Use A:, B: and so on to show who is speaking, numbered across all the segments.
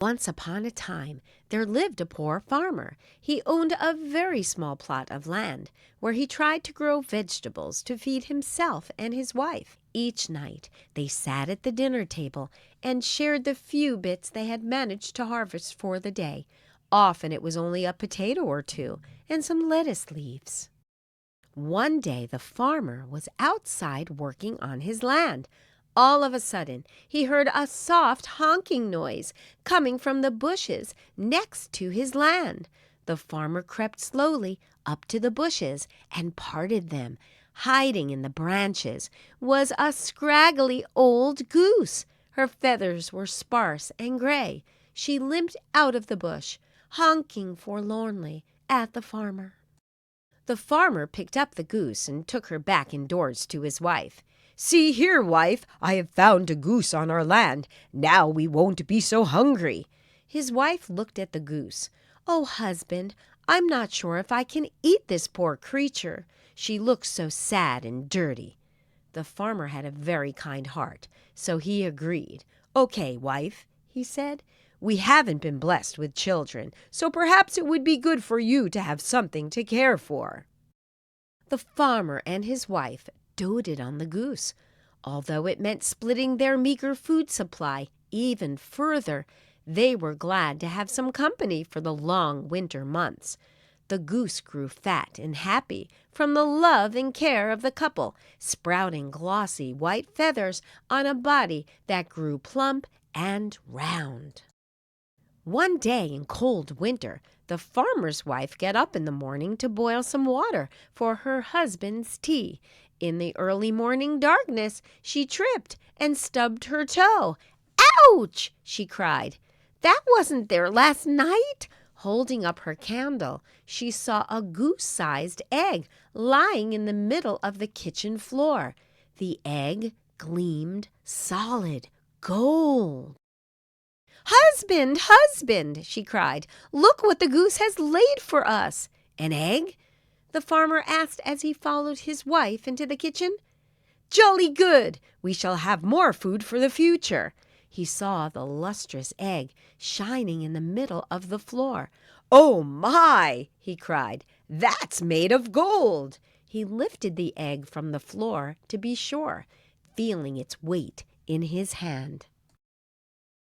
A: Once upon a time, there lived a poor farmer. He owned a very small plot of land where he tried to grow vegetables to feed himself and his wife. Each night, they sat at the dinner table and shared the few bits they had managed to harvest for the day. Often it was only a potato or two and some lettuce leaves. One day, the farmer was outside working on his land. All of a sudden, he heard a soft honking noise coming from the bushes next to his land. The farmer crept slowly up to the bushes and parted them. Hiding in the branches was a scraggly old goose. Her feathers were sparse and gray. She limped out of the bush, honking forlornly at the farmer. The farmer picked up the goose and took her back indoors to his wife. "See here, wife, I have found a goose on our land. Now we won't be so hungry." His wife looked at the goose. "Oh, husband, I'm not sure if I can eat this poor creature. She looks so sad and dirty." The farmer had a very kind heart, so he agreed. "Okay, wife," he said, "we haven't been blessed with children, so perhaps it would be good for you to have something to care for." The farmer and his wife doted on the goose. Although it meant splitting their meager food supply even further, they were glad to have some company for the long winter months. The goose grew fat and happy from the love and care of the couple, sprouting glossy white feathers on a body that grew plump and round. One day in cold winter, the farmer's wife got up in the morning to boil some water for her husband's tea. In the early morning darkness, she tripped and stubbed her toe. "Ouch!" she cried. "That wasn't there last night." Holding up her candle, she saw a goose-sized egg lying in the middle of the kitchen floor. The egg gleamed solid gold. "Husband, husband," she cried, "look what the goose has laid for us." "An egg?" the farmer asked as he followed his wife into the kitchen. "Jolly good! We shall have more food for the future." He saw the lustrous egg shining in the middle of the floor. "Oh my!" he cried. "That's made of gold." He lifted the egg from the floor to be sure, feeling its weight in his hand.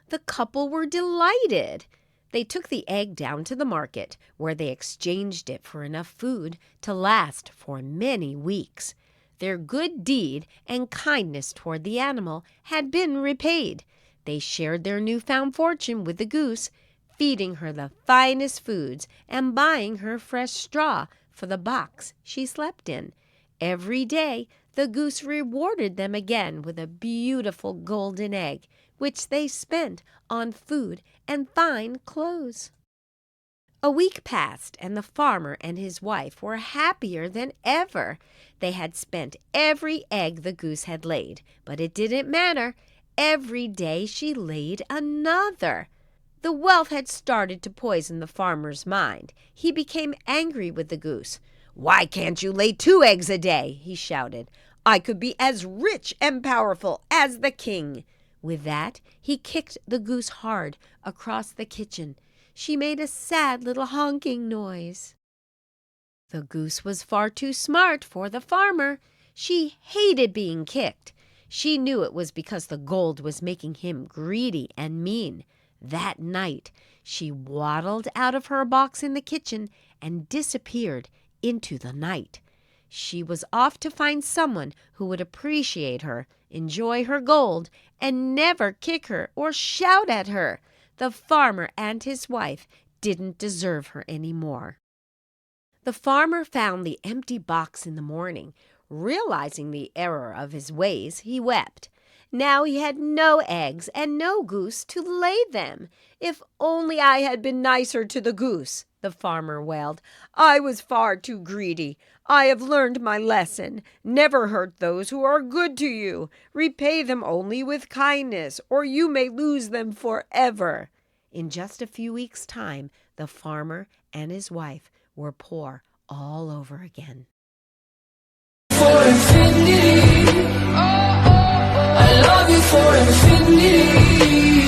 A: The couple were delighted. They took the egg down to the market, where they exchanged it for enough food to last for many weeks. Their good deed and kindness toward the animal had been repaid. They shared their newfound fortune with the goose, feeding her the finest foods and buying her fresh straw for the box she slept in. Every day, the goose rewarded them again with a beautiful golden egg, which they spent on food and fine clothes. A week passed, and the farmer and his wife were happier than ever. They had spent every egg the goose had laid, but it didn't matter. Every day she laid another. The wealth had started to poison the farmer's mind. He became angry with the goose. "Why can't you lay 2 eggs a day?" he shouted. "I could be as rich and powerful as the king." With that, he kicked the goose hard across the kitchen. She made a sad little honking noise. The goose was far too smart for the farmer. She hated being kicked. She knew it was because the gold was making him greedy and mean. That night, she waddled out of her box in the kitchen and disappeared into the night. She was off to find someone who would appreciate her, enjoy her gold, and never kick her or shout at her. The farmer and his wife didn't deserve her any more. The farmer found the empty box in the morning. Realizing the error of his ways, he wept. Now he had no eggs and no goose to lay them. "If only I had been nicer to the goose," the farmer wailed. "I was far too greedy. I have learned my lesson. Never hurt those who are good to you. Repay them only with kindness, or you may lose them forever." In just a few weeks' time, the farmer and his wife were poor all over again.
B: For infinity, I love you for infinity.